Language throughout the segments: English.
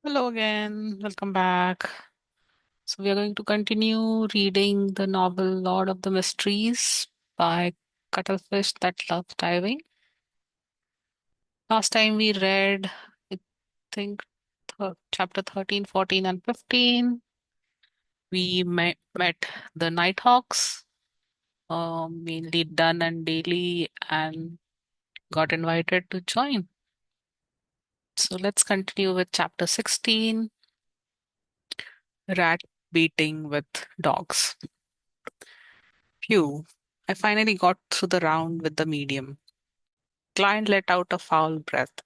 Hello again, welcome back. So, we are going to continue reading the novel Lord of the Mysteries by Cuttlefish That Likes Diving. Last time we read, I think, chapter 13, 14, and 15. We met the Nighthawks, mainly Dunn and Daly, and got invited to join. So, let's continue with chapter 16, Rat Beating with Dogs. Phew, I finally got through the round with the medium. Client let out a foul breath.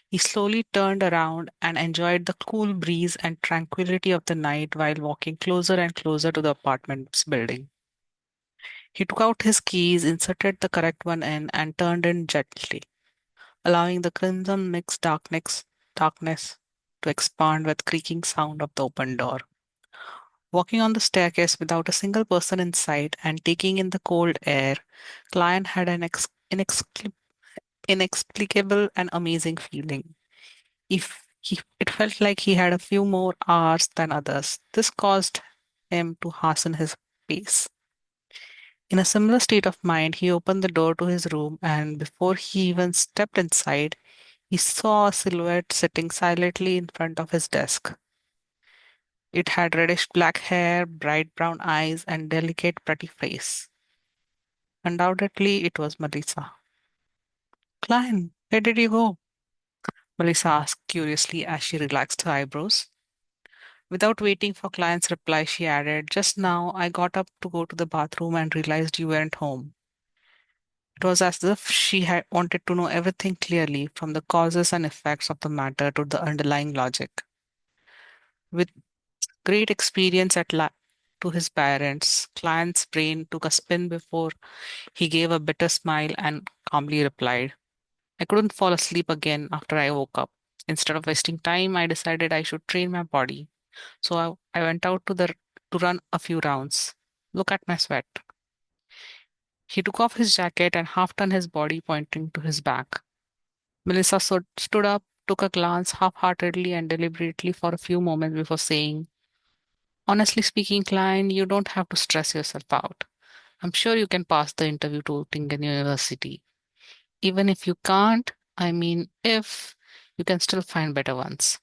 He slowly turned around and enjoyed the cool breeze and tranquility of the night while walking closer and closer to the apartment's building. He took out his keys, inserted the correct one in, and turned in gently, allowing the crimson mixed darkness to expand with creaking sound of the open door. Walking on the staircase without a single person in sight and taking in the cold air, Client had an inexplicable and amazing feeling. It felt like he had a few more hours than others. This caused him to hasten his pace. In a similar state of mind, he opened the door to his room, and before he even stepped inside, he saw a silhouette sitting silently in front of his desk. It had reddish black hair, bright brown eyes, and delicate, pretty face. Undoubtedly, it was Melissa. Klein, where did you go? Melissa asked curiously as she relaxed her eyebrows. Without waiting for Client's reply, she added, "Just now I got up to go to the bathroom and realized you weren't home." It was as if she had wanted to know everything clearly, from the causes and effects of the matter to the underlying logic. With great experience to his parents, Client's brain took a spin before he gave a bitter smile and calmly replied, "I couldn't fall asleep again after I woke up. Instead of wasting time, I decided I should train my body. So I went out to run a few rounds. Look at my sweat." He took off his jacket and half turned his body, pointing to his back. Melissa stood up, took a glance half-heartedly and deliberately for a few moments before saying, "Honestly speaking, Klein, you don't have to stress yourself out. I'm sure you can pass the interview to Tingen University. Even if you can't, I mean, if you can still find better ones."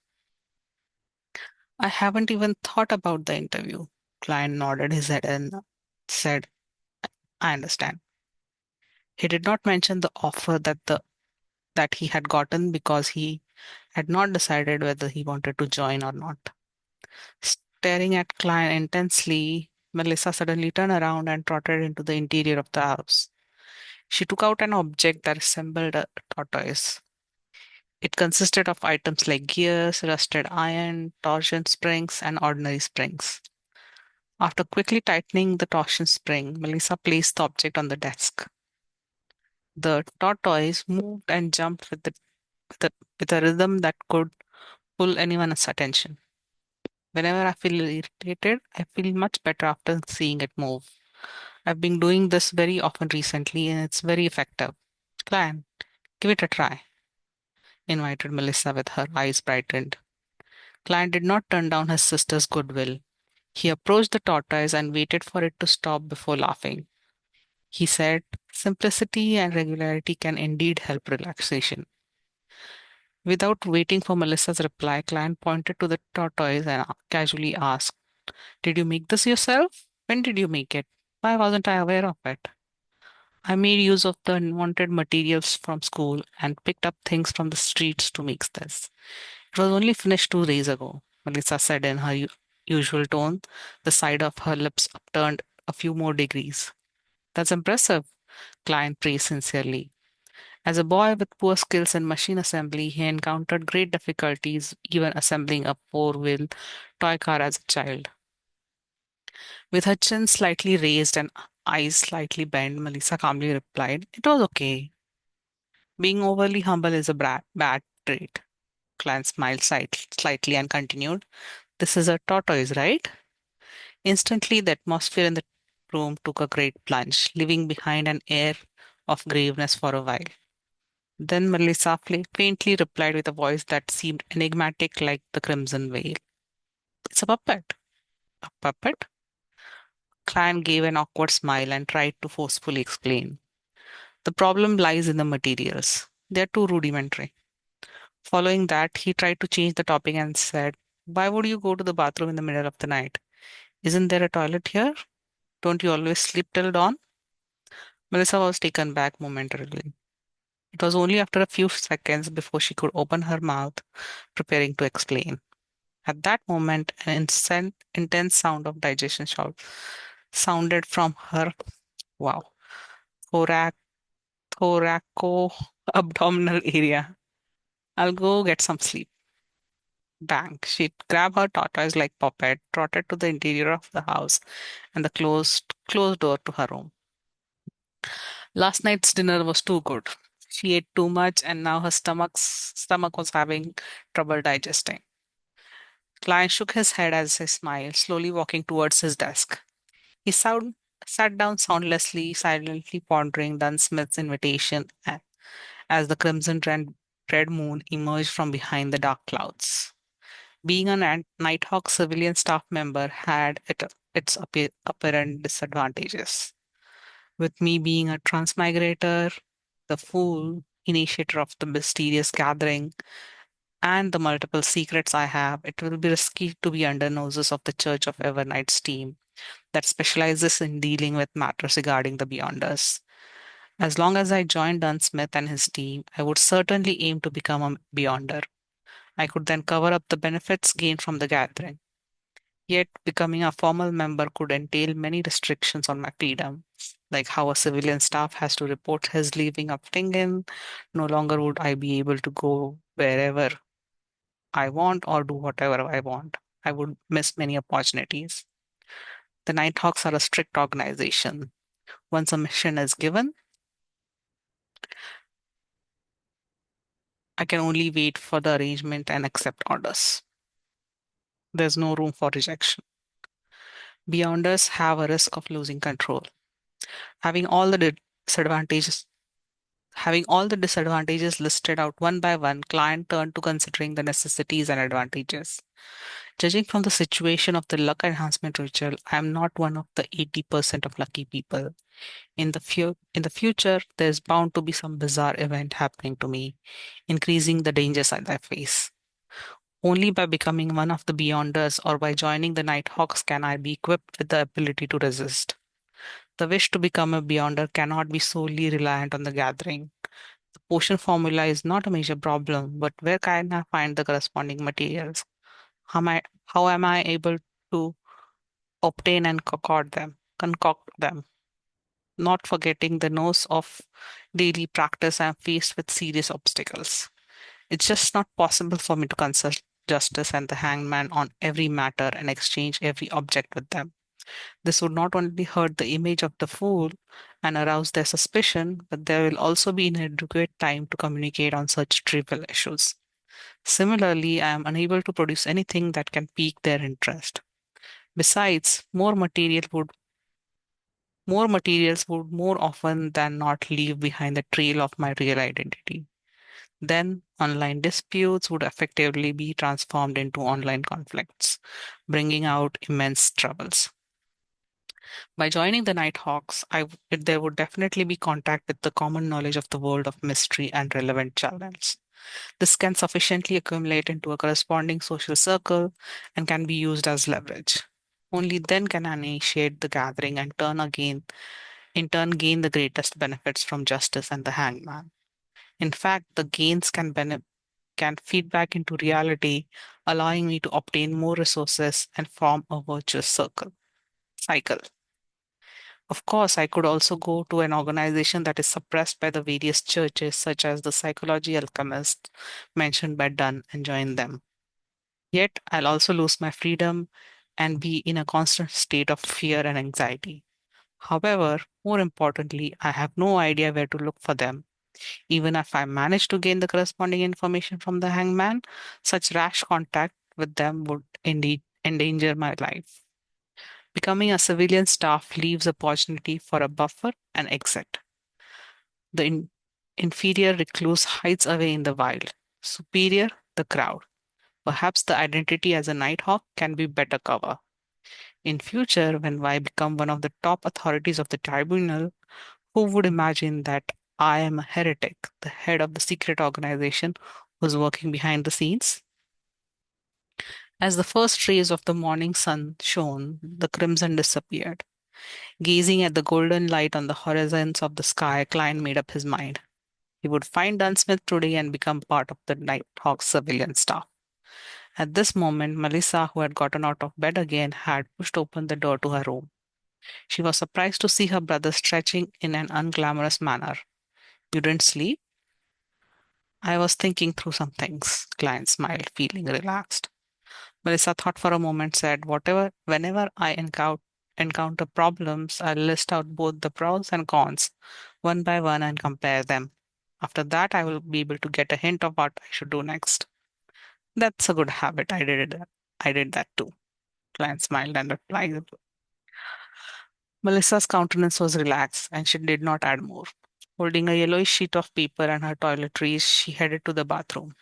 "I haven't even thought about the interview." Klein nodded his head and said, "I understand." He did not mention the offer that he had gotten because he had not decided whether he wanted to join or not. Staring at Klein intensely, Melissa suddenly turned around and trotted into the interior of the house. She took out an object that resembled a tortoise. It consisted of items like gears, rusted iron, torsion springs, and ordinary springs. After quickly tightening the torsion spring, Melissa placed the object on the desk. The tortoise moved and jumped with a, with a rhythm that could pull anyone's attention. Whenever I feel irritated, I feel much better after seeing it move. I've been doing this very often recently and it's very effective. Clan, give it a try," invited Melissa with her eyes brightened. Clan did not turn down his sister's goodwill. He approached the tortoise and waited for it to stop before laughing. He said, "Simplicity and regularity can indeed help relaxation." Without waiting for Melissa's reply, Clan pointed to the tortoise and casually asked, "Did you make this yourself? When did you make it? Why wasn't I aware of it?" "I made use of the unwanted materials from school and picked up things from the streets to make this. It was only finished 2 days ago," Melissa said in her usual tone, the side of her lips upturned a few more degrees. "That's impressive," Klein praised sincerely. As a boy with poor skills in machine assembly, he encountered great difficulties even assembling a four-wheel toy car as a child. With her chin slightly raised and eyes slightly bent, Melissa calmly replied, "It was okay. Being overly humble is a bad trait." Clan smiled slightly and continued, "This is a tortoise, right?" Instantly, the atmosphere in the room took a great plunge, leaving behind an air of graveness for a while. Then Melissa faintly replied with a voice that seemed enigmatic like the crimson veil. It's a puppet. A puppet? Client gave an awkward smile and tried to forcefully explain. The problem lies in the materials. They are too rudimentary. Following that, he tried to change the topic and said, "Why would you go to the bathroom in the middle of the night? Isn't there a toilet here? Don't you always sleep till dawn?" Melissa was taken back momentarily. It was only after a few seconds before she could open her mouth, preparing to explain. At that moment, an intense sound of digestion shout sounded from her wow thorac thoraco-abdominal area. "I'll go get some sleep." Bang! She grabbed her tortoise-like puppet, trotted to the interior of the house, and the closed door to her room. Last night's dinner was too good. She ate too much, and now her stomach was having trouble digesting. Klein shook his head as he smiled, slowly walking towards his desk. He sat down soundlessly, silently pondering Dunn Smith's invitation as the red moon emerged from behind the dark clouds. Being a Nighthawk civilian staff member had its apparent disadvantages. With me being a transmigrator, the fool, initiator of the mysterious gathering, and the multiple secrets I have, it will be risky to be under noses of the Church of Evernight's team that specializes in dealing with matters regarding the Beyonders. As long as I joined Dunn Smith and his team, I would certainly aim to become a Beyonder. I could then cover up the benefits gained from the gathering. Yet, becoming a formal member could entail many restrictions on my freedom, like how a civilian staff has to report his leaving of Tingen. No longer would I be able to go wherever I want or do whatever I want. I would miss many opportunities. The Nighthawks are a strict organization. Once a mission is given, I can only wait for the arrangement and accept orders. There's no room for rejection. Beyonders have a risk of losing control. Having all the disadvantages Having all the disadvantages listed out one by one, client turned to considering the necessities and advantages. Judging from the situation of the luck enhancement ritual, I am not one of the 80% of lucky people. In the future, there's bound to be some bizarre event happening to me, increasing the dangers that I face. Only by becoming one of the Beyonders or by joining the Nighthawks can I be equipped with the ability to resist. The wish to become a Beyonder cannot be solely reliant on the gathering. The potion formula is not a major problem, but where can I find the corresponding materials? How am I able to obtain and concoct them? Not forgetting the nose of daily practice, I am faced with serious obstacles. It's just not possible for me to consult justice and the hangman on every matter and exchange every object with them. This would not only hurt the image of the fool and arouse their suspicion, but there will also be inadequate time to communicate on such trivial issues. Similarly, I am unable to produce anything that can pique their interest. Besides, more materials would more often than not leave behind the trail of my real identity. Then, online disputes would effectively be transformed into online conflicts, bringing out immense troubles. By joining the Nighthawks, there would definitely be contact with the common knowledge of the world of mystery and relevant channels. This can sufficiently accumulate into a corresponding social circle and can be used as leverage. Only then can I initiate the gathering and in turn gain the greatest benefits from justice and the hangman. In fact, the gains can feed back into reality, allowing me to obtain more resources and form a virtuous cycle. Of course, I could also go to an organization that is suppressed by the various churches, such as the Psychology Alchemist mentioned by Dunn, and join them. Yet, I'll also lose my freedom and be in a constant state of fear and anxiety. However, more importantly, I have no idea where to look for them. Even if I manage to gain the corresponding information from the hangman, such rash contact with them would indeed endanger my life. Becoming a civilian staff leaves opportunity for a buffer and exit. The Inferior recluse hides away in the wild. Superior, the crowd. Perhaps the identity as a nighthawk can be better cover. In future, when I become one of the top authorities of the tribunal, who would imagine that I am a heretic, the head of the secret organization who's working behind the scenes? As the first rays of the morning sun shone, the crimson disappeared. Gazing at the golden light on the horizons of the sky, Klein made up his mind. He would find Dunsmith today and become part of the Nighthawk's civilian staff. At this moment, Melissa, who had gotten out of bed again, had pushed open the door to her room. She was surprised to see her brother stretching in an unglamorous manner. You didn't sleep? I was thinking through some things. Klein smiled, feeling relaxed. Melissa thought for a moment, said, whenever I encounter problems, I'll list out both the pros and cons, one by one, and compare them. After that, I will be able to get a hint of what I should do next. That's a good habit. I did that too. Klein smiled and replied. Melissa's countenance was relaxed, and she did not add more. Holding a yellowish sheet of paper and her toiletries, she headed to the bathroom.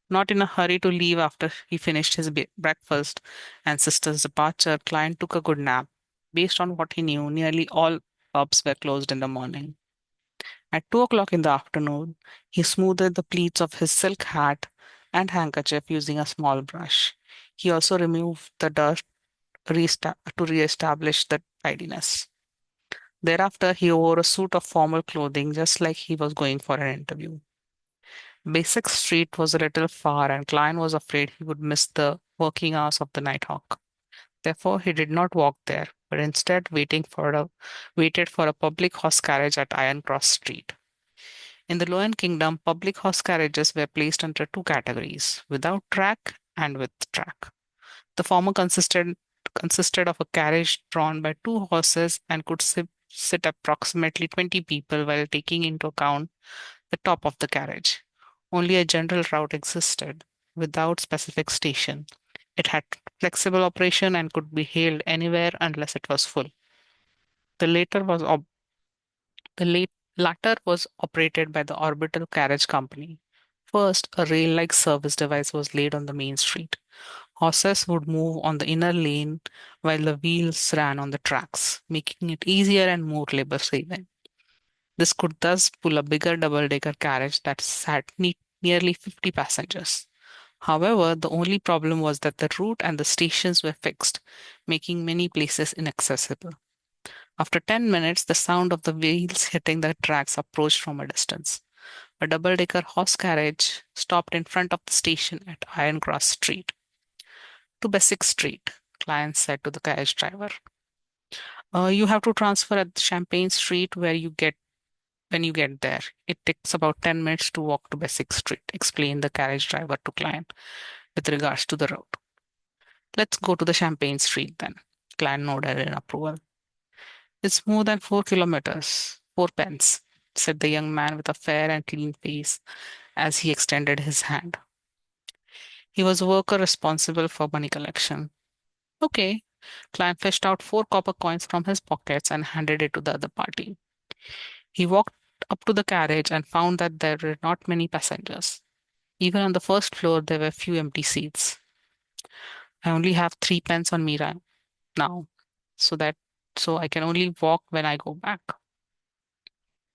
Not in a hurry to leave after he finished his breakfast and sister's departure, Klein took a good nap. Based on what he knew, nearly all pubs were closed in the morning. At 2 o'clock in the afternoon, he smoothed the pleats of his silk hat and handkerchief using a small brush. He also removed the dust to re-establish the tidiness. Thereafter, he wore a suit of formal clothing just like he was going for an interview. Basic Street was a little far, and Klein was afraid he would miss the working hours of the Nighthawk. Therefore, he did not walk there, but instead waited for a public horse carriage at Iron Cross Street. In the Lower Kingdom, public horse carriages were placed under two categories, without track and with track. The former consisted of a carriage drawn by two horses and could sit approximately 20 people while taking into account the top of the carriage. Only a general route existed without specific station. It had flexible operation and could be hailed anywhere unless it was full. The later was op- the late latter was operated by the Orbital Carriage Company. First, a rail-like service device was laid on the main street. Horses would move on the inner lane while the wheels ran on the tracks, making it easier and more labor-saving. This could thus pull a bigger double-decker carriage that sat nearly 50 passengers. However, the only problem was that the route and the stations were fixed, making many places inaccessible. After 10 minutes, the sound of the wheels hitting the tracks approached from a distance. A double-decker horse carriage stopped in front of the station at Iron Cross Street. To Bessick Street, Client said to the carriage driver. You have to transfer at Champagne Street where you get when you get there. It takes about 10 minutes to walk to Bessick Street, explained the carriage driver to Client with regards to the route. Let's go to the Champagne Street then. Client nodded in approval. It's more than 4 kilometers, 4 pence, said the young man with a fair and clean face as he extended his hand. He was a worker responsible for money collection. Okay. Klein fished out 4 copper coins from his pockets and handed it to the other party. He walked up to the carriage and found that there were not many passengers. Even on the first floor, there were few empty seats. I only have 3 pence on me now, so that so I can only walk when I go back.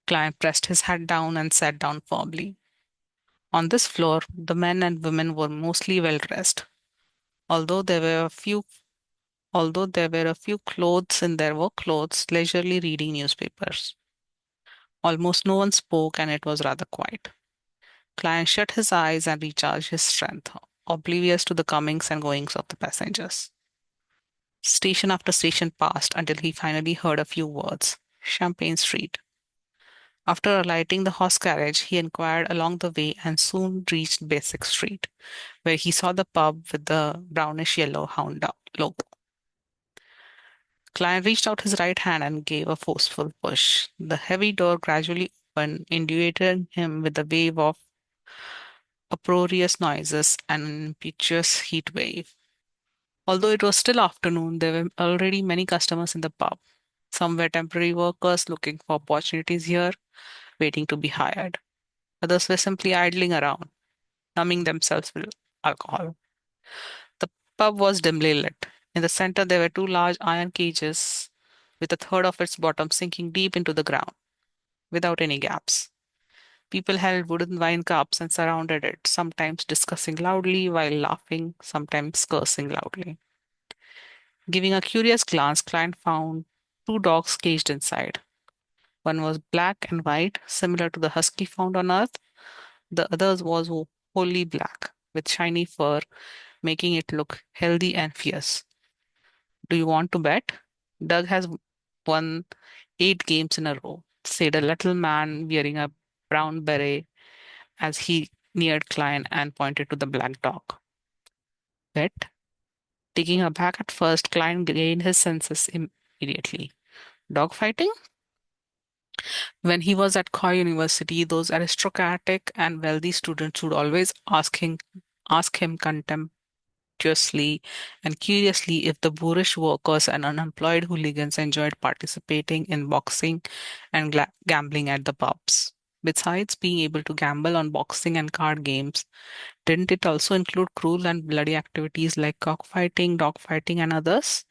Klein pressed his hat down and sat down firmly. On this floor, the men and women were mostly well dressed, although there were a few although there were a few clothes in their work clothes leisurely reading newspapers. Almost no one spoke, and it was rather quiet. Klein shut his eyes and recharged his strength, oblivious to the comings and goings of the passengers. Station after station passed until he finally heard a few words. Champagne Street. After alighting the horse carriage, he inquired along the way and soon reached Basic Street, where he saw the pub with the brownish yellow hound dog logo. Klein reached out his right hand and gave a forceful push. The heavy door gradually opened, indicating him with a wave of uproarious noises and an impetuous heat wave. Although it was still afternoon, there were already many customers in the pub. Some were temporary workers looking for opportunities here, waiting to be hired. Others were simply idling around, numbing themselves with alcohol. The pub was dimly lit. In the center, there were two large iron cages, with a third of its bottom sinking deep into the ground, without any gaps. People held wooden wine cups and surrounded it, sometimes discussing loudly while laughing, sometimes cursing loudly. Giving a curious glance, Klein found two dogs caged inside. One was black and white, similar to the husky found on Earth. The other was wholly black, with shiny fur, making it look healthy and fierce. Do you want to bet? Doug has won 8 games in a row, said a little man wearing a brown beret as he neared Klein and pointed to the black dog. Bet? Taking aback at first, Klein gained his senses immediately. Dog fighting? When he was at Coy University, those aristocratic and wealthy students would always ask him contemptuously and curiously if the boorish workers and unemployed hooligans enjoyed participating in boxing and gambling at the pubs. Besides being able to gamble on boxing and card games, didn't it also include cruel and bloody activities like cockfighting, dogfighting, and others?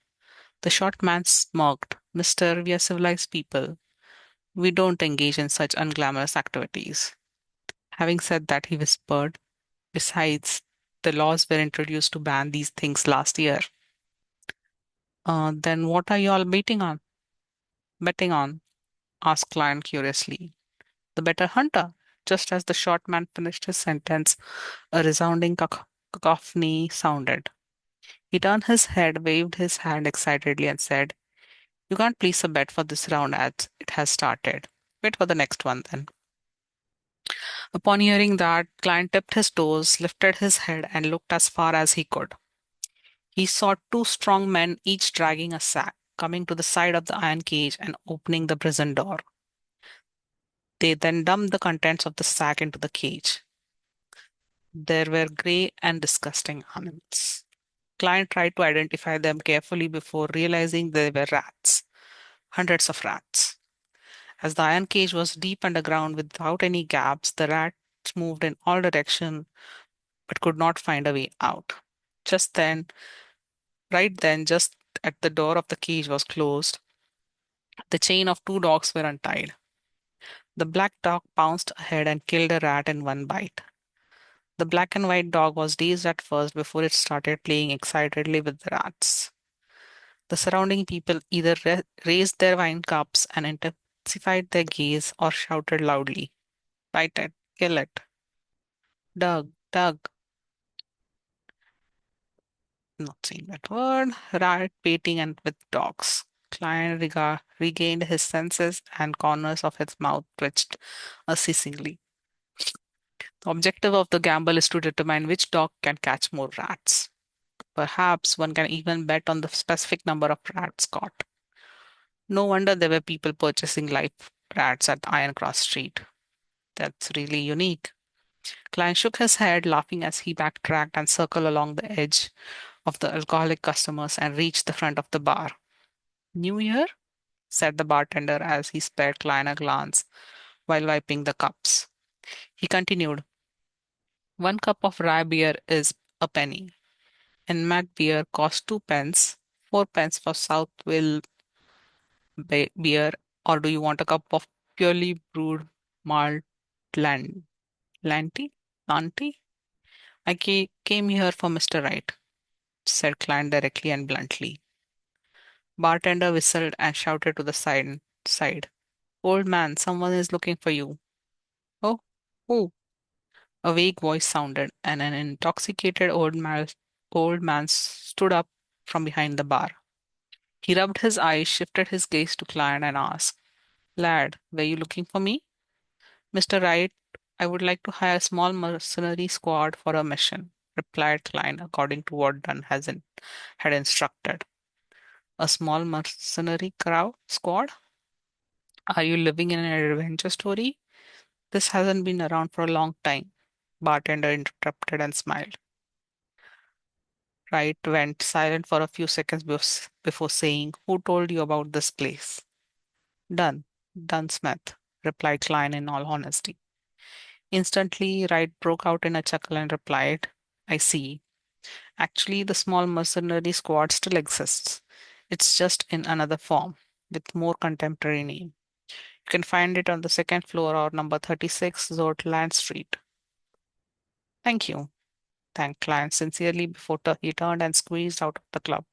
The short man smirked. Mister, we are civilized people. We don't engage in such unglamorous activities. Having said that, he whispered, besides, the laws were introduced to ban these things last year. Then what are you all betting on? Asked Lion curiously. The better hunter. Just as the short man finished his sentence, a resounding cacophony sounded. He turned his head, waved his hand excitedly, and said, you can't place a bet for this round as it has started. Wait for the next one then. Upon hearing that, Klein tipped his toes, lifted his head, and looked as far as he could. He saw two strong men, each dragging a sack, coming to the side of the iron cage and opening the prison door. They then dumped the contents of the sack into the cage. There were gray and disgusting animals. Klein tried to identify them carefully before realizing they were rats. Hundreds of rats. As the iron cage was deep underground without any gaps, the rats moved in all directions but could not find a way out. Just then, right then, just at the door of the cage was closed, the chain of two dogs were untied. The black dog pounced ahead and killed a rat in one bite. The black and white dog was dazed at first before it started playing excitedly with the rats. The surrounding people either raised their wine cups and intensified their gaze or shouted loudly, bite it, kill it. Doug, Doug, not saying that word, rat baiting and with dogs. Klein regained his senses and corners of his mouth twitched unceasingly. The objective of the gamble is to determine which dog can catch more rats. Perhaps one can even bet on the specific number of rats caught. No wonder there were people purchasing live rats at Iron Cross Street. That's really unique. Klein shook his head, laughing as he backtracked and circled along the edge of the alcoholic customers and reached the front of the bar. New Year? Said the bartender as he spared Klein a glance while wiping the cups. He continued, 1 cup of rye beer is a penny, and Mac beer costs 2 pence, 4 pence for Southville beer, or do you want a cup of purely brewed malt land, lanty? Lanty? I came here for Mr. Wright, said Klein directly and bluntly. Bartender whistled and shouted to the side. Old man, someone is looking for you. Oh, who? A vague voice sounded, and an intoxicated old man stood up from behind the bar. He rubbed his eyes, shifted his gaze to Klein, and asked, lad, were you looking for me? Mr. Wright, I would like to hire a small mercenary squad for a mission, replied Klein, according to what had instructed. A small mercenary squad? Are you living in an adventure story? This hasn't been around for a long time. Bartender interrupted and smiled. Wright went silent for a few seconds before saying, who told you about this place? Dunn, Dunn Smith, replied Klein in all honesty. Instantly, Wright broke out in a chuckle and replied, I see. Actually, the small mercenary squad still exists. It's just in another form, with more contemporary name. You can find it on the second floor or number 36 Zortland Street. Thank you, thanked Klein sincerely before he turned and squeezed out of the club.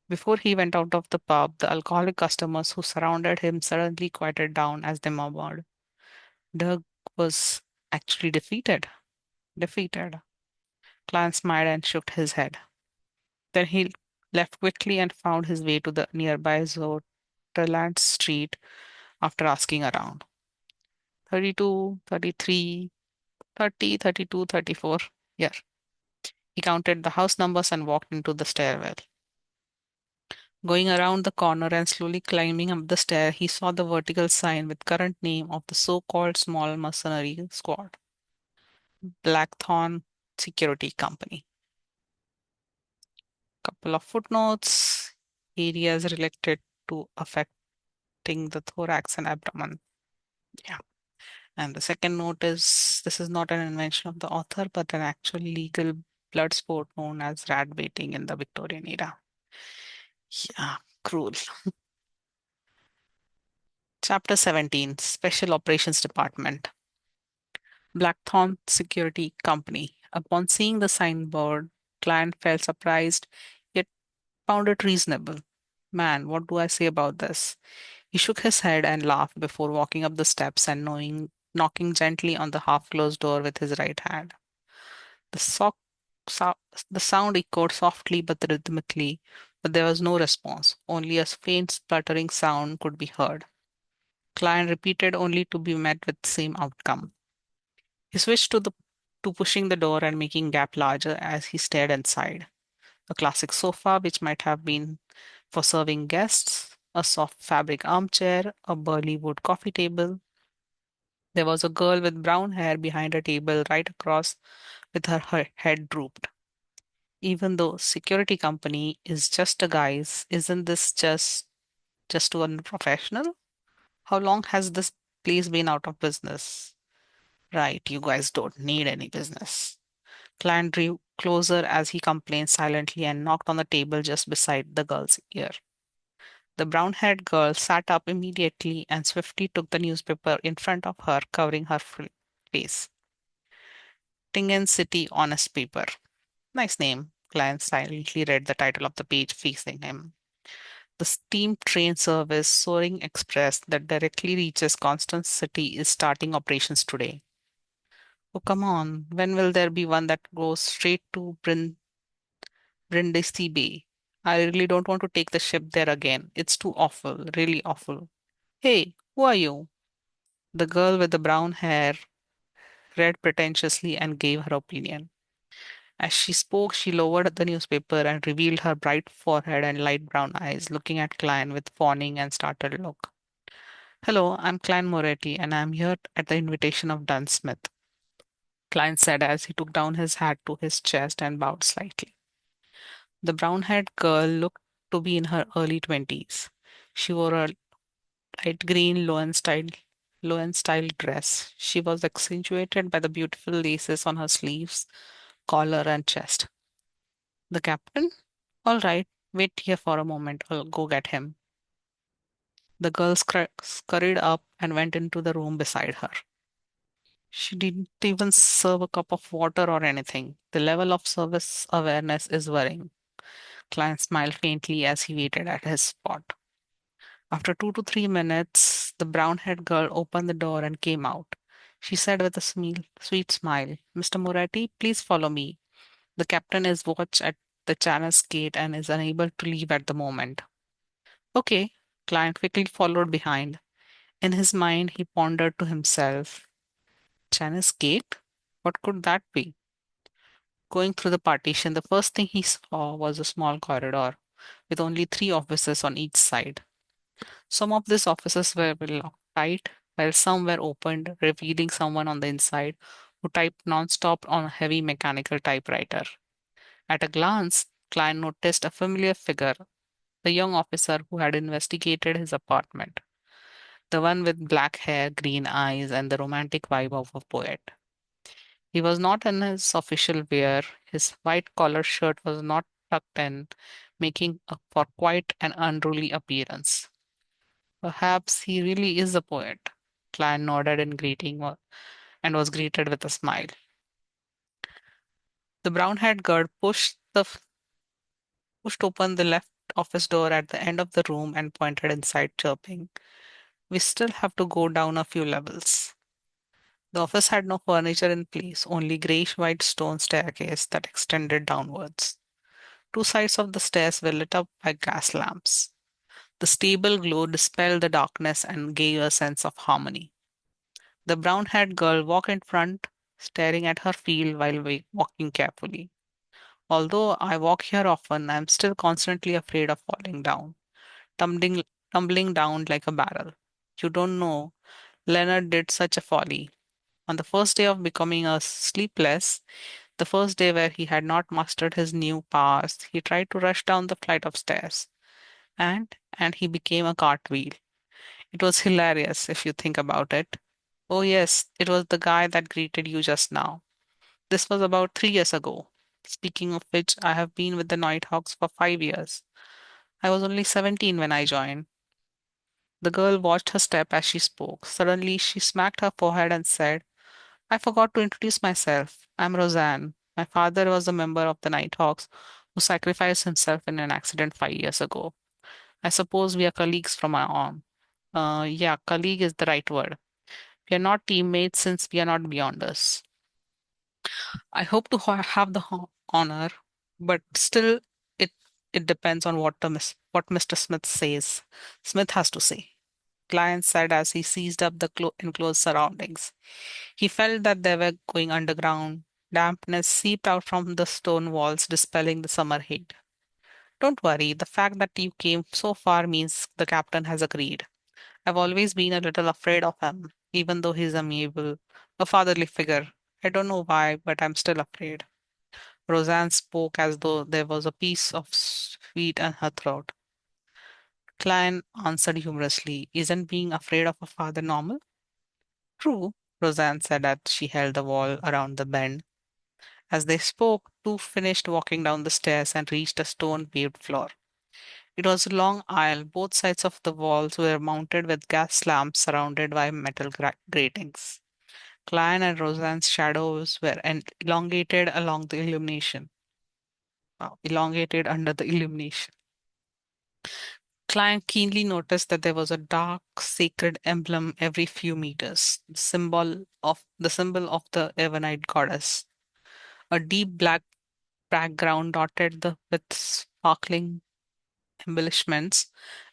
Before he went out of the pub, the alcoholic customers who surrounded him suddenly quieted down as they murmured. Doug was actually defeated. Defeated. Klein smiled and shook his head. Then he left quickly and found his way to the nearby Zortland Street after asking around. 32, 33, 30, 32, 34. Yeah. He counted the house numbers and walked into the stairwell. Going around the corner and slowly climbing up the stair, he saw the vertical sign with current name of the so-called small mercenary squad, Blackthorn Security Company. Couple of footnotes, areas related to affecting the thorax and abdomen. Yeah. And the second note is this is not an invention of the author, but an actual legal blood sport known as rat baiting in the Victorian era. Yeah, cruel. Chapter 17 Special Operations Department. Blackthorn Security Company. Upon seeing the signboard, client felt surprised, yet found it reasonable. Man, what do I say about this? He shook his head and laughed before walking up the steps and knocking gently on the half-closed door with his right hand. The, sock, so, the sound echoed softly but rhythmically, but there was no response. Only a faint spluttering sound could be heard. Client repeated only to be met with the same outcome. He switched to pushing the door and making gap larger as he stared inside. A classic sofa, which might have been for serving guests, a soft fabric armchair, a burly wood coffee table. There was a girl with brown hair behind a table right across with her head drooped. Even though security company is just a guise, isn't this just too unprofessional? How long has this place been out of business? Right, you guys don't need any business. Client drew closer as he complained silently and knocked on the table just beside the girl's ear. The brown haired girl sat up immediately and swiftly took the newspaper in front of her, covering her face. Tingen City Honest Paper. Nice name. Client silently read the title of the page facing him. The steam train service Soaring Express that directly reaches Constance City is starting operations today. Oh, come on. When will there be one that goes straight to Brindisi Bay? I really don't want to take the ship there again. It's too awful, really awful. Hey, who are you? The girl with the brown hair read pretentiously and gave her opinion. As she spoke, she lowered the newspaper and revealed her bright forehead and light brown eyes, looking at Klein with fawning and startled look. Hello, I'm Klein Moretti, and I'm here at the invitation of Dunn Smith, Klein said as he took down his hat to his chest and bowed slightly. The brown-haired girl looked to be in her early 20s. She wore a light green low-end style dress. She was accentuated by the beautiful laces on her sleeves, collar, and chest. The captain? All right, wait here for a moment. I'll go get him. The girl scurried up and went into the room beside her. She didn't even serve a cup of water or anything. The level of service awareness is worrying. Klein smiled faintly as he waited at his spot. After 2 to 3 minutes, the brown-haired girl opened the door and came out. She said with a sweet smile, Mr. Moretti, please follow me. The captain is watched at the Channes gate and is unable to leave at the moment. Okay, Klein quickly followed behind. In his mind, he pondered to himself, Channes gate? What could that be? Going through the partition, the first thing he saw was a small corridor with only 3 offices on each side. Some of these offices were locked tight, while some were opened, revealing someone on the inside who typed nonstop on a heavy mechanical typewriter. At a glance, Klein noticed a familiar figure, the young officer who had investigated his apartment. the one with black hair, green eyes, and the romantic vibe of a poet. He was not in his official wear. His white collar shirt was not tucked in, making for quite an unruly appearance. Perhaps he really is a poet. Klein nodded in greeting and was greeted with a smile. The brown-haired girl pushed open the left office door at the end of the room and pointed inside, chirping, "We still have to go down a few levels." The office had no furniture in place, only grayish-white stone staircase that extended downwards. Two sides of the stairs were lit up by gas lamps. The stable glow dispelled the darkness and gave a sense of harmony. The brown-haired girl walked in front, staring at her field while walking carefully. "Although I walk here often, I am still constantly afraid of falling down, tumbling, tumbling down like a barrel. You don't know, Leonard did such a folly. On the first day of becoming a sleepless, the first day where he had not mastered his new powers, he tried to rush down the flight of stairs, and he became a cartwheel. It was hilarious if you think about it. Oh yes, it was the guy that greeted you just now. This was about 3 years ago. Speaking of which, I have been with the Nighthawks for 5 years. I was only 17 when I joined." The girl watched her step as she spoke. Suddenly, she smacked her forehead and said, "I forgot to introduce myself. I'm Roseanne. My father was a member of the Nighthawks who sacrificed himself in an accident 5 years ago. I suppose we are colleagues from now on." Yeah, colleague is the right word. We are not teammates since we are not beyonders. I hope to have the honor, but still, it it depends on what Mr. Smith says. Smith has to say. Client said as he seized up the enclosed surroundings. He felt that they were going underground. Dampness seeped out from the stone walls, dispelling the summer heat. "Don't worry, the fact that you came so far means the captain has agreed. I've always been a little afraid of him, even though he's amiable, a fatherly figure. I don't know why, but I'm still afraid." Roseanne spoke as though there was a piece of sweet in her throat. Klein answered humorously, "Isn't being afraid of a father normal?" "True," Roseanne said as she held the wall around the bend. As they spoke, two finished walking down the stairs and reached a stone paved floor. It was a long aisle. Both sides of the walls were mounted with gas lamps surrounded by metal gratings. Klein and Roseanne's shadows were elongated along the illumination. Wow, elongated under the illumination. Klein keenly noticed that there was a dark, sacred emblem every few meters, the symbol of the Evanite goddess. A deep black background dotted with sparkling embellishments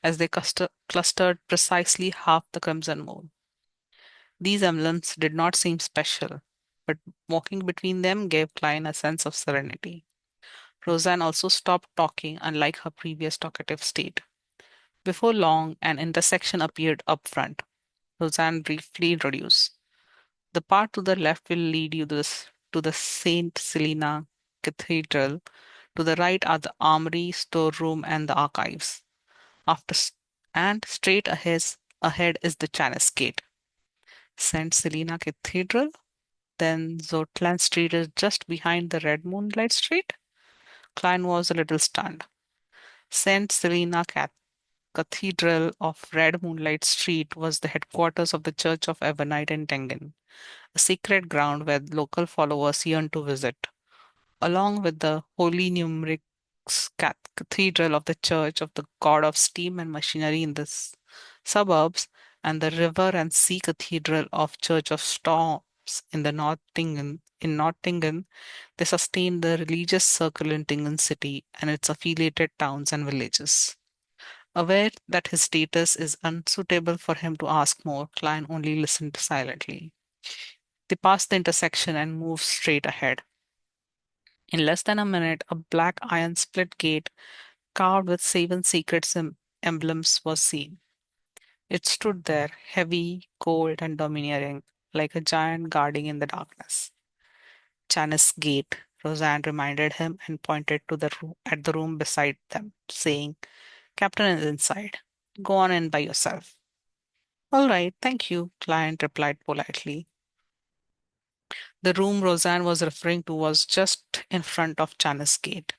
as they clustered precisely half the crimson moon. These emblems did not seem special, but walking between them gave Klein a sense of serenity. Roseanne also stopped talking, unlike her previous talkative state. Before long, an intersection appeared up front. Roseanne briefly introduced. "The part to the left will lead you to the Saint Selena Cathedral. To the right are the armory, storeroom, and the archives. After s- and straight ahead is the Chanis Gate." "Saint Selena Cathedral? Then Zotlan Street is just behind the Red Moonlight Street?" Klein was a little stunned. Saint Selena Cathedral of Red Moonlight Street was the headquarters of the Church of Ebonite in Tengen, a sacred ground where local followers yearned to visit. Along with the Holy Numerics Cathedral of the Church of the God of Steam and Machinery in the suburbs, and the River and Sea Cathedral of Church of Storms in the Nottingham, they sustained the religious circle in Tingen City and its affiliated towns and villages. Aware that his status is unsuitable for him to ask more, Klein only listened silently. They passed the intersection and moved straight ahead. In less than a minute, a black iron split gate carved with seven secret emblems was seen. It stood there, heavy, cold, and domineering, like a giant guarding in the darkness. "Janus Gate," Roseanne reminded him and pointed to the room at the room beside them, saying, "Captain is inside. Go on in by yourself." All right, thank you, client replied politely. The room Roseanne was referring to was just in front of Janice's gate.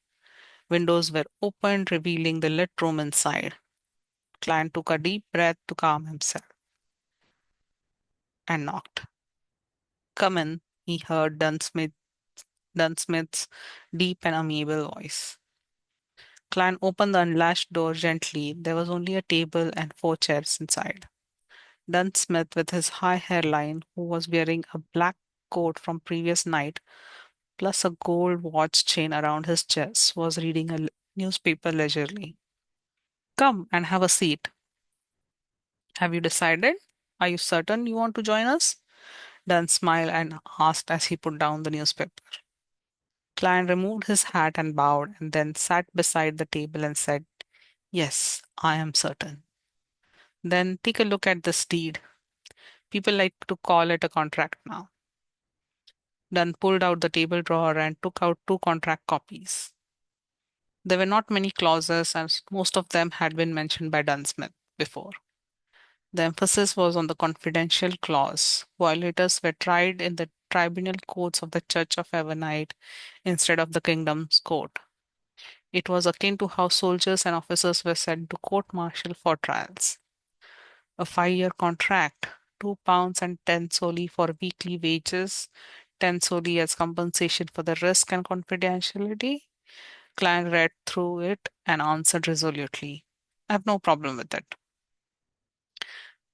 Windows were opened, revealing the lit room inside. Client took a deep breath to calm himself and knocked. Come in, he heard Dunsmith's deep and amiable voice. Client opened the unlatched door gently. There was only a table and four chairs inside. Dunsmith, with his high hairline, who was wearing a black coat from previous night, plus a gold watch chain around his chest, was reading a newspaper leisurely. Come and have a seat. Have you decided? Are you certain you want to join us? Dunn smiled and asked as he put down the newspaper. Klein removed his hat and bowed, and then sat beside the table and said, Yes, I am certain. Then take a look at this deed. People like to call it a contract now. Dunn pulled out the table drawer and took out two contract copies. There were not many clauses, as most of them had been mentioned by Dunsmith before. The emphasis was on the confidential clause. Violators were tried in the tribunal courts of the Church of Evernight instead of the kingdom's court. It was akin to how soldiers and officers were sent to court martial for trials. A 5-year contract, £2 and 10 solely for weekly wages, 10 solely as compensation for the risk and confidentiality. Client read through it and answered resolutely, I have no problem with it.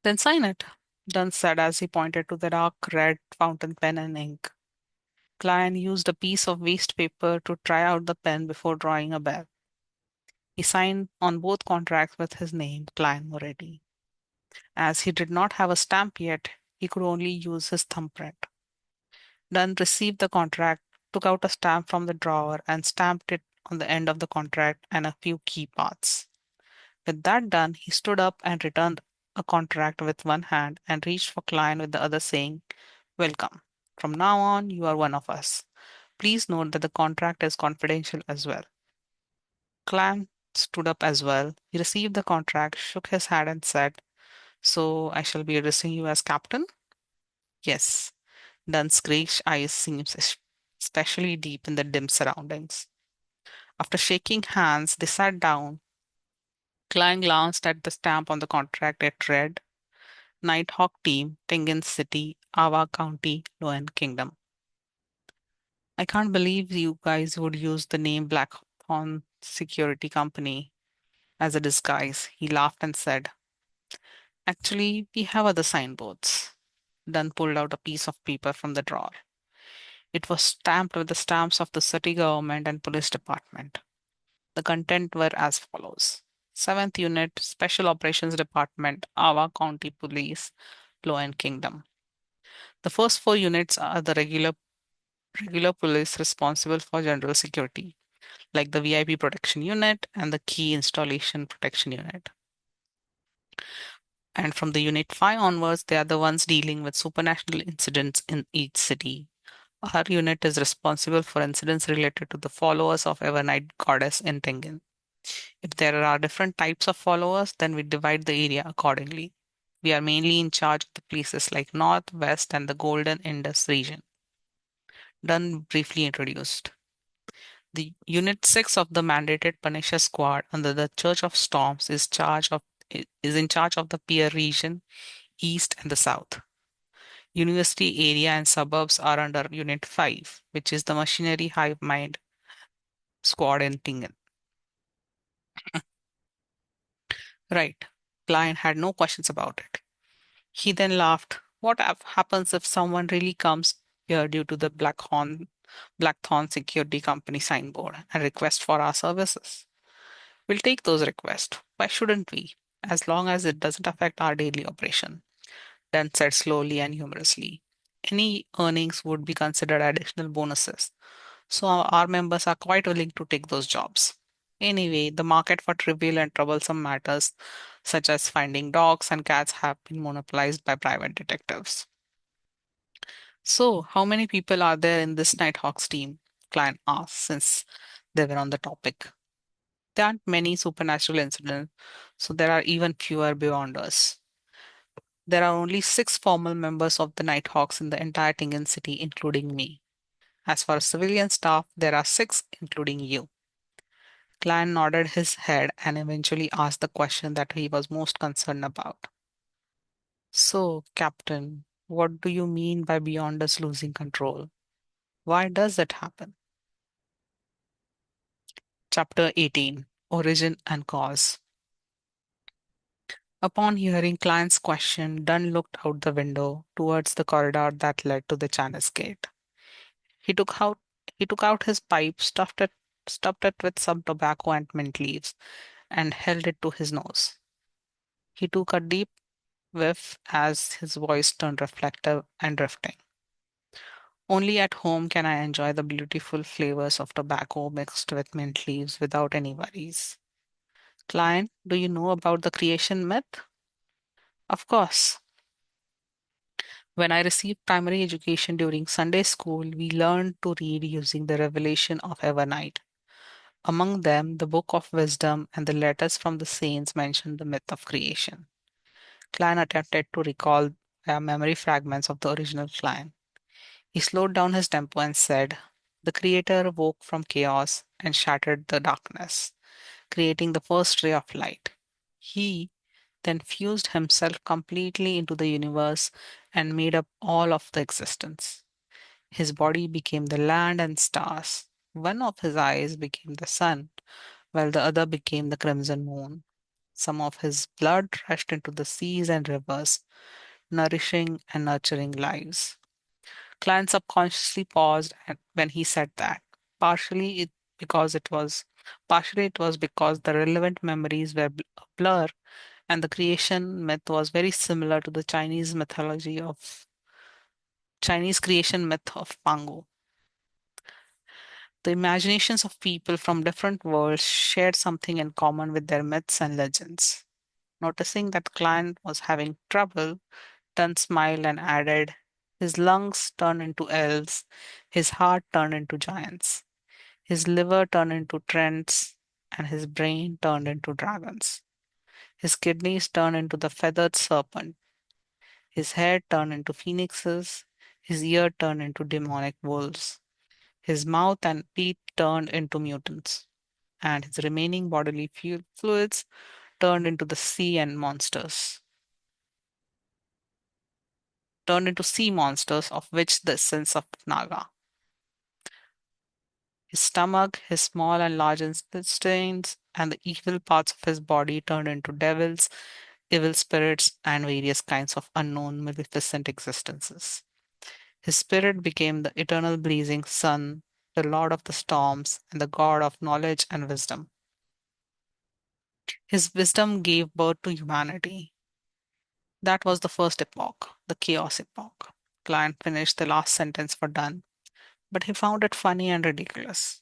Then sign it, Dunn said as he pointed to the dark red fountain pen and ink. Client used a piece of waste paper to try out the pen before drawing a bell. He signed on both contracts with his name, Klein Moretti. As he did not have a stamp yet, he could only use his thumbprint. Dunn received the contract, took out a stamp from the drawer, and stamped it on the end of the contract and a few key parts. With that done, he stood up and returned a contract with one hand and reached for Klein with the other, saying, Welcome. From now on, you are one of us. Please note that the contract is confidential as well. Klein stood up as well. He received the contract, shook his head, and said, So I shall be addressing you as Captain? Yes. Dunn's grayish eyes seemed especially deep in the dim surroundings. After shaking hands, they sat down. Klein glanced at the stamp on the contract. It read, Nighthawk Team, Tengen City, Awa County, Loen Kingdom. I can't believe you guys would use the name Blackthorn Security Company as a disguise. He laughed and said, Actually, we have other signboards. Dunn pulled out a piece of paper from the drawer. It was stamped with the stamps of the city government and police department. The content were as follows. 7th Unit, Special Operations Department, Awa County Police, Loen Kingdom. The first four units are the regular police responsible for general security, like the VIP Protection Unit and the Key Installation Protection Unit. And from the Unit 5 onwards, they are the ones dealing with supernatural incidents in each city. Our unit is responsible for incidents related to the followers of Evernight Goddess in Tengen. If there are different types of followers, then we divide the area accordingly. We are mainly in charge of the places like North, West, and the Golden Indus region. Dunn briefly introduced. The Unit 6 of the mandated Punisher Squad under the Church of Storms is in charge of the Pier region, East and the South. University area and suburbs are under Unit 5, which is the Machinery Hive Mind Squad in Tingen. Right. Klein had no questions about it. He then laughed. What happens if someone really comes here due to the Blackthorn Security Company signboard and request for our services? We'll take those requests. Why shouldn't we? As long as it doesn't affect our daily operation. Dan said slowly and humorously. Any earnings would be considered additional bonuses. So our members are quite willing to take those jobs. Anyway, the market for trivial and troublesome matters, such as finding dogs and cats, have been monopolized by private detectives. So, how many people are there in this Nighthawks team? Client asked, since they were on the topic. There aren't many supernatural incidents, so there are even fewer beyond us. There are only six formal members of the Nighthawks in the entire Tingen city, including me. As for civilian staff, there are six, including you. Klein nodded his head and eventually asked the question that he was most concerned about. So, Captain, what do you mean by beyond us losing control? Why does that happen? Chapter 18, Origin and Cause. Upon hearing Klein's question, Dunn looked out the window towards the corridor that led to the Chinese gate. He took out he took out his pipe, stuffed it with some tobacco and mint leaves, and held it to his nose. He took a deep whiff as his voice turned reflective and drifting. Only at home can I enjoy the beautiful flavors of tobacco mixed with mint leaves without any worries. Klein, do you know about the creation myth? Of course. When I received primary education during Sunday school, we learned to read using the revelation of Evernight. Among them, the Book of Wisdom and the letters from the saints mention the myth of creation. Klein attempted to recall memory fragments of the original Klein. He slowed down his tempo and said, "The Creator woke from chaos and shattered the darkness, creating the first ray of light. He then fused himself completely into the universe and made up all of the existence. His body became the land and stars. One of his eyes became the sun, while the other became the crimson moon. Some of his blood rushed into the seas and rivers, nourishing and nurturing lives." Client subconsciously paused when he said that. Partially it because it was partially it was because the relevant memories were a blur, and the creation myth was very similar to the Chinese creation myth of Pangu. The imaginations of people from different worlds shared something in common with their myths and legends. Noticing that client was having trouble, Dunn smiled and added, "His lungs turned into elves, his heart turned into giants, his liver turned into trents, and his brain turned into dragons. His kidneys turned into the feathered serpent, his hair turned into phoenixes, his ear turned into demonic wolves, his mouth and teeth turned into mutants, and his remaining bodily fluids turned into the sea and monsters." Turned into sea monsters, of which the essence of Naga. His stomach, his small and large intestines, and the evil parts of his body turned into devils, evil spirits, and various kinds of unknown maleficent existences. His spirit became the eternal blazing sun, the lord of the storms, and the god of knowledge and wisdom. His wisdom gave birth to humanity. That was the first epoch, the chaos epoch. Client finished the last sentence for Dunn, but he found it funny and ridiculous.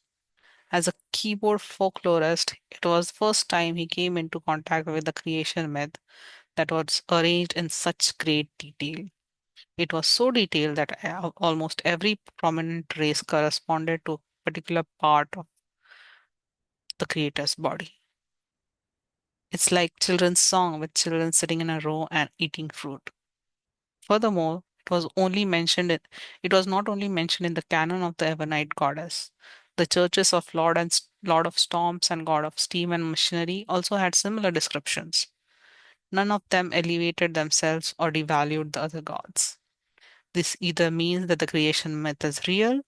As a keyboard folklorist, it was the first time he came into contact with the creation myth that was arranged in such great detail. It was so detailed that almost every prominent race corresponded to a particular part of the creator's body. It's like children's song with children sitting in a row and eating fruit. Furthermore, it was not only mentioned in the canon of the Evernight goddess. The churches of Lord of Storms and God of Steam and Machinery also had similar descriptions. None of them elevated themselves or devalued the other gods. This either means that the creation myth is real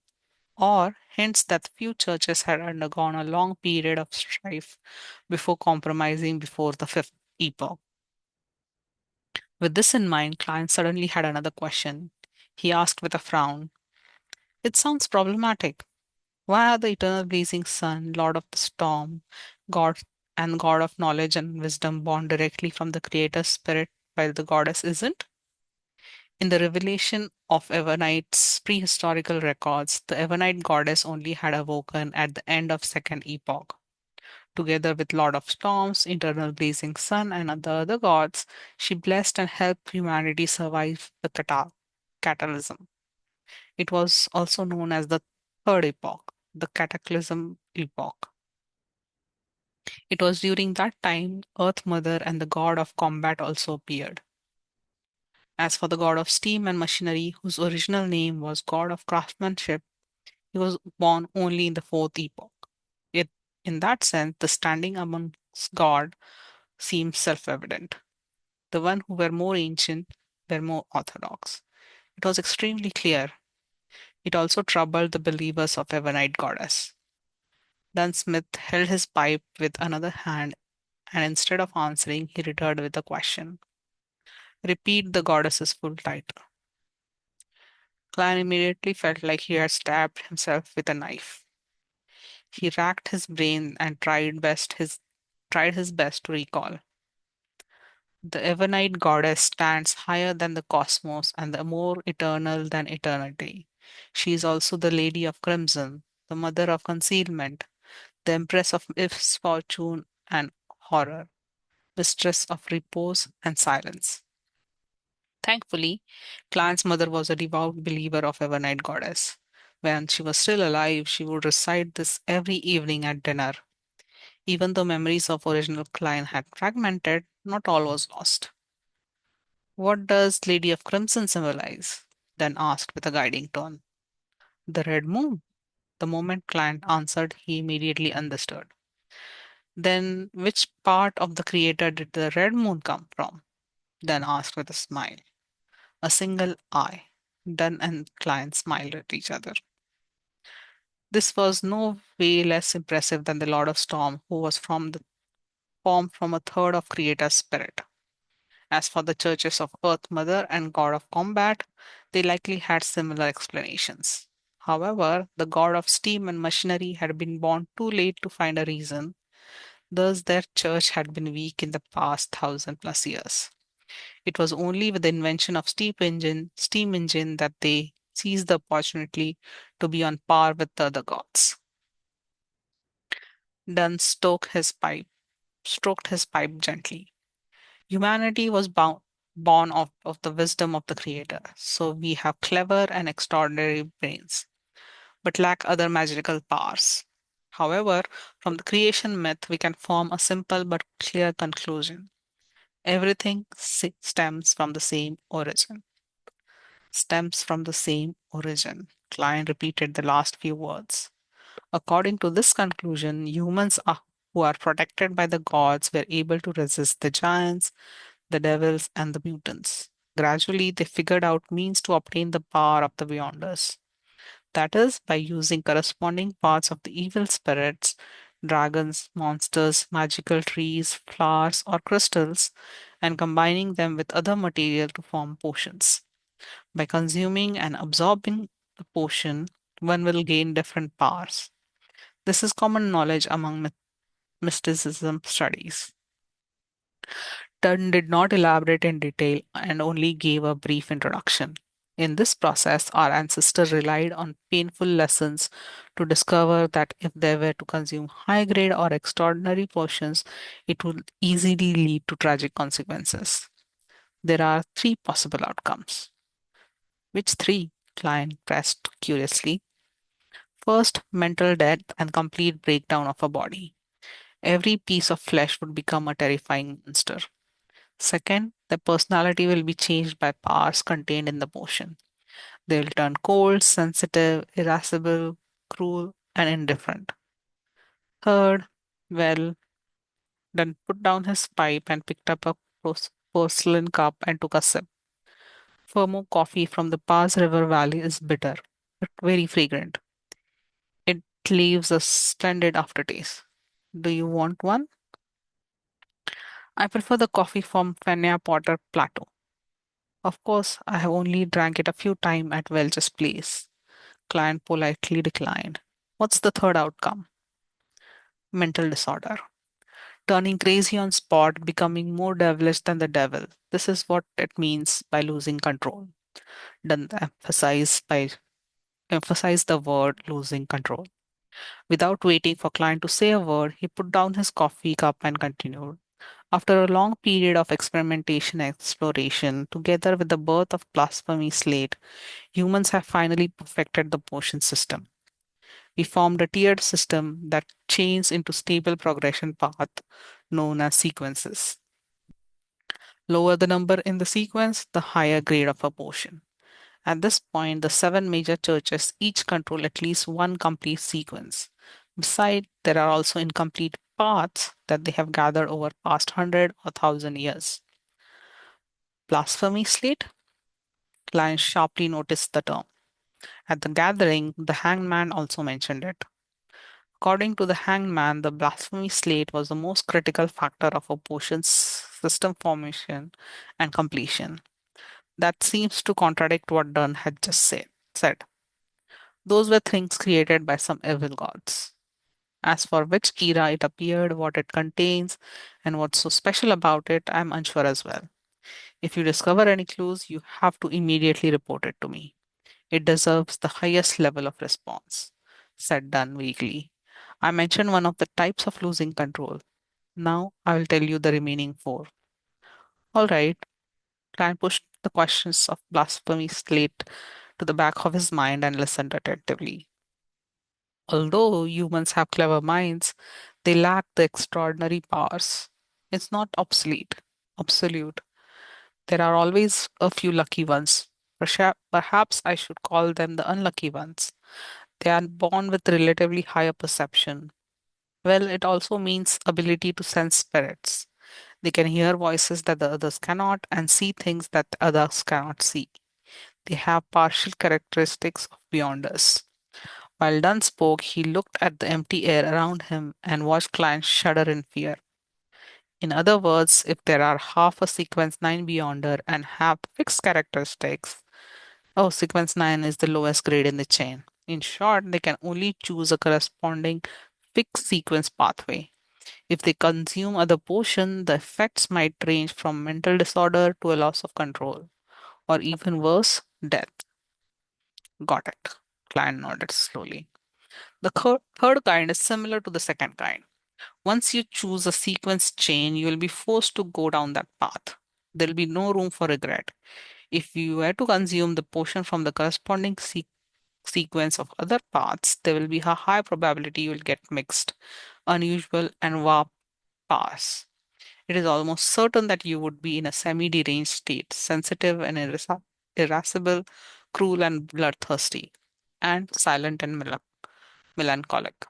or hints that few churches had undergone a long period of strife before compromising before the fifth epoch. With this in mind, Klein suddenly had another question. He asked with a frown, "It sounds problematic. Why are the eternal blazing sun, Lord of the storm, God and God of knowledge and wisdom born directly from the Creator's spirit, while the goddess isn't?" In the revelation of Evernight's prehistorical records, the Evernight goddess only had awoken at the end of Second Epoch. Together with Lord of Storms, Eternal Blazing Sun, and the other gods, she blessed and helped humanity survive the cataclysm. It was also known as the Third Epoch, the Cataclysm Epoch. It was during that time Earth Mother and the god of combat also appeared. As for the god of steam and machinery, whose original name was god of craftsmanship, he was born only in the fourth epoch. It, in that sense, the standing amongst God seems self evident. The one who were more ancient were more orthodox. It was extremely clear. It also troubled the believers of Evernight goddess. Dunsmith held his pipe with another hand, and instead of answering, he returned with a question. Repeat the goddess's full title. Klein immediately felt like he had stabbed himself with a knife. He racked his brain and tried his best to recall. The Evernight goddess stands higher than the cosmos and the more eternal than eternity. She is also the Lady of Crimson, the Mother of Concealment, the Empress of Misfortune and Horror, Mistress of Repose and Silence. Thankfully, Clan's mother was a devout believer of Evernight goddess. When she was still alive, she would recite this every evening at dinner. Even though memories of original Klein had fragmented, not all was lost. What does Lady of Crimson symbolize? Then asked with a guiding tone. The red moon. The moment Klein answered, he immediately understood. Then which part of the creator did the red moon come from? Then asked with a smile. A single eye. Dunn and Klein smiled at each other. This was no way less impressive than the Lord of Storm, who was formed from a third of Creator's spirit. As for the churches of Earth Mother and God of Combat, they likely had similar explanations. However, the god of steam and machinery had been born too late to find a reason, thus, their church had been weak in the past 1,000 plus years. It was only with the invention of steam engine that they seized the opportunity to be on par with the other gods. Dunn stroked his pipe gently. Humanity was born of the wisdom of the Creator, so we have clever and extraordinary brains, but lack other magical powers. However, from the creation myth, we can form a simple but clear conclusion. Everything stems from the same origin. Stems from the same origin. Klein repeated the last few words. According to this conclusion, who are protected by the gods were able to resist the giants, the devils, and the mutants. Gradually, they figured out means to obtain the power of the Beyonders. That is, by using corresponding parts of the evil spirits, dragons, monsters, magical trees, flowers, or crystals, and combining them with other material to form potions. By consuming and absorbing the potion, one will gain different powers. This is common knowledge among mysticism studies. Dunn did not elaborate in detail and only gave a brief introduction. In this process, our ancestors relied on painful lessons to discover that if they were to consume high grade or extraordinary potions, it would easily lead to tragic consequences. There are three possible outcomes. Which three? Klein pressed curiously. First, mental death and complete breakdown of a body. Every piece of flesh would become a terrifying monster. Second, their personality will be changed by powers contained in the potion. They will turn cold, sensitive, irascible, cruel, and indifferent. Third, well, then put down his pipe and picked up a porcelain cup and took a sip. Fermo coffee from the Paz River Valley is bitter, but very fragrant. It leaves a splendid aftertaste. Do you want one? I prefer the coffee from Fenia Potter Plateau. Of course, I have only drank it a few times at Welch's place. Client politely declined. What's the third outcome? Mental disorder. Turning crazy on spot, becoming more devilish than the devil. This is what it means by losing control. Then emphasize the word losing control. Without waiting for client to say a word, he put down his coffee cup and continued. After a long period of experimentation and exploration, together with the birth of blasphemy slate, humans have finally perfected the motion system. We formed a tiered system that chains into stable progression path known as sequences. Lower the number in the sequence, the higher grade of a portion. At this point, the seven major churches each control at least one complete sequence. Besides, there are also incomplete parts that they have gathered over past 100 or 1,000 years. Blasphemy slate? Clients sharply noticed the term. At the gathering, the hangman also mentioned it. According to the hangman, the blasphemy slate was the most critical factor of a potion's system formation and completion. That seems to contradict what Dunn had just said. Those were things created by some evil gods. As for which era it appeared, what it contains, and what's so special about it, I'm unsure as well. If you discover any clues, you have to immediately report it to me. It deserves the highest level of response, said Dunn weakly. I mentioned one of the types of losing control. Now I will tell you the remaining four. All right, Klein pushed the questions of blasphemy slate to the back of his mind and listened attentively. Although humans have clever minds, they lack the extraordinary powers. It's not absolute. There are always a few lucky ones. Perhaps I should call them the unlucky ones. They are born with relatively higher perception. Well, it also means ability to sense spirits. They can hear voices that the others cannot and see things that the others cannot see. They have partial characteristics of beyonders. While Dunn spoke, he looked at the empty air around him and watched clients shudder in fear. In other words, if there are half a sequence 9 beyonder and have fixed characteristics, oh, sequence 9 is the lowest grade in the chain. In short, they can only choose a corresponding fixed sequence pathway. If they consume other potion, the effects might range from mental disorder to a loss of control, or even worse, death. Got it. Client nodded slowly. The third kind is similar to the second kind. Once you choose a sequence chain, you will be forced to go down that path. There will be no room for regret. If you were to consume the potion from the corresponding sequence of other paths, there will be a high probability you will get mixed, unusual, and warp paths. It is almost certain that you would be in a semi deranged state, sensitive and irascible, cruel and bloodthirsty, and silent and melancholic.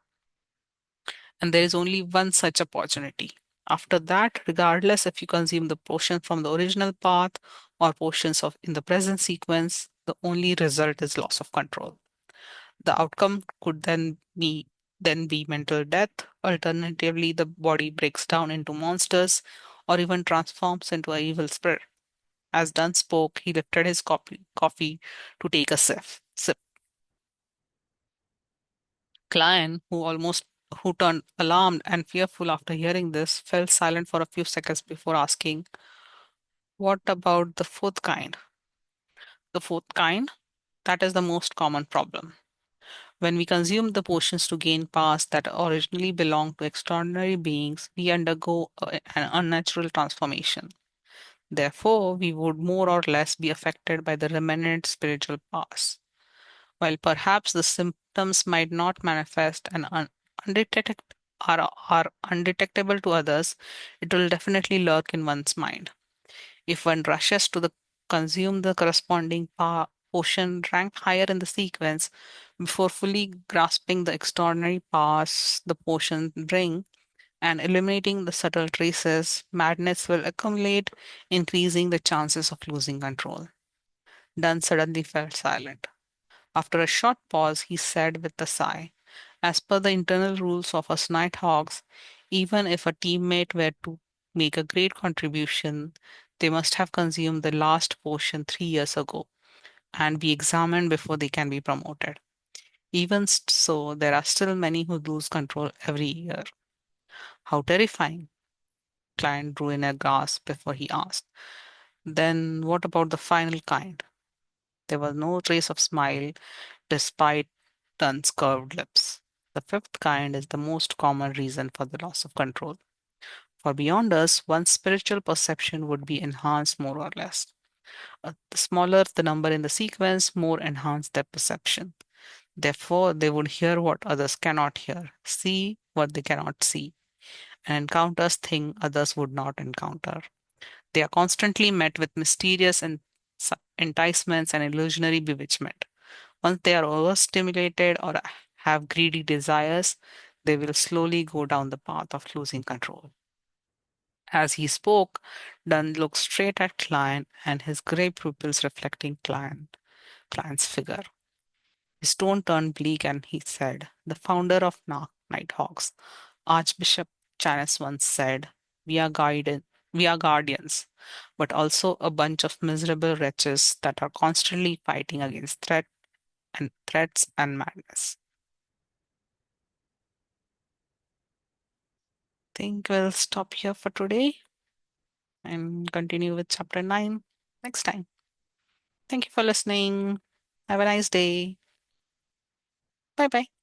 And there is only one such opportunity. After that, regardless if you consume the portion from the original path or portions of in the present sequence, the only result is loss of control. The outcome could then be mental death. Alternatively, the body breaks down into monsters or even transforms into an evil spirit. As Dunn spoke, he lifted his coffee to take a sip. Klein, who turned alarmed and fearful after hearing this, fell silent for a few seconds before asking, "What about the fourth kind?" The fourth kind? That is the most common problem. When we consume the potions to gain powers that originally belonged to extraordinary beings, we undergo an unnatural transformation. Therefore, we would more or less be affected by the remnant spiritual powers. While perhaps the symptoms might not manifest and are undetectable to others, it will definitely lurk in one's mind. If one rushes to consume the corresponding potion ranked higher in the sequence before fully grasping the extraordinary powers the potion bring and eliminating the subtle traces, madness will accumulate, increasing the chances of losing control. Dunn suddenly fell silent. After a short pause, he said with a sigh, "As per the internal rules of us Nighthawks, even if a teammate were to make a great contribution, they must have consumed the last potion 3 years ago and be examined before they can be promoted. Even so, there are still many who lose control every year." How terrifying! Client drew in a gasp before he asked. Then what about the final kind? There was no trace of smile despite Dunn's curved lips. The fifth kind is the most common reason for the loss of control. For beyond us, one's spiritual perception would be enhanced more or less. The smaller the number in the sequence, more enhanced their perception. Therefore, they would hear what others cannot hear, see what they cannot see, and encounter things others would not encounter. They are constantly met with mysterious enticements and illusionary bewitchment. Once they are overstimulated or have greedy desires, they will slowly go down the path of losing control. As he spoke, Dunn looked straight at Klein and his gray pupils reflecting Klein's figure. His tone turned bleak and he said, "The founder of Nighthawks, Archbishop Channis once said, we are guardians, but also a bunch of miserable wretches that are constantly fighting against threats and madness." Think we'll stop here for today and continue with chapter 9 next time. Thank you for listening. Have a nice day. Bye bye.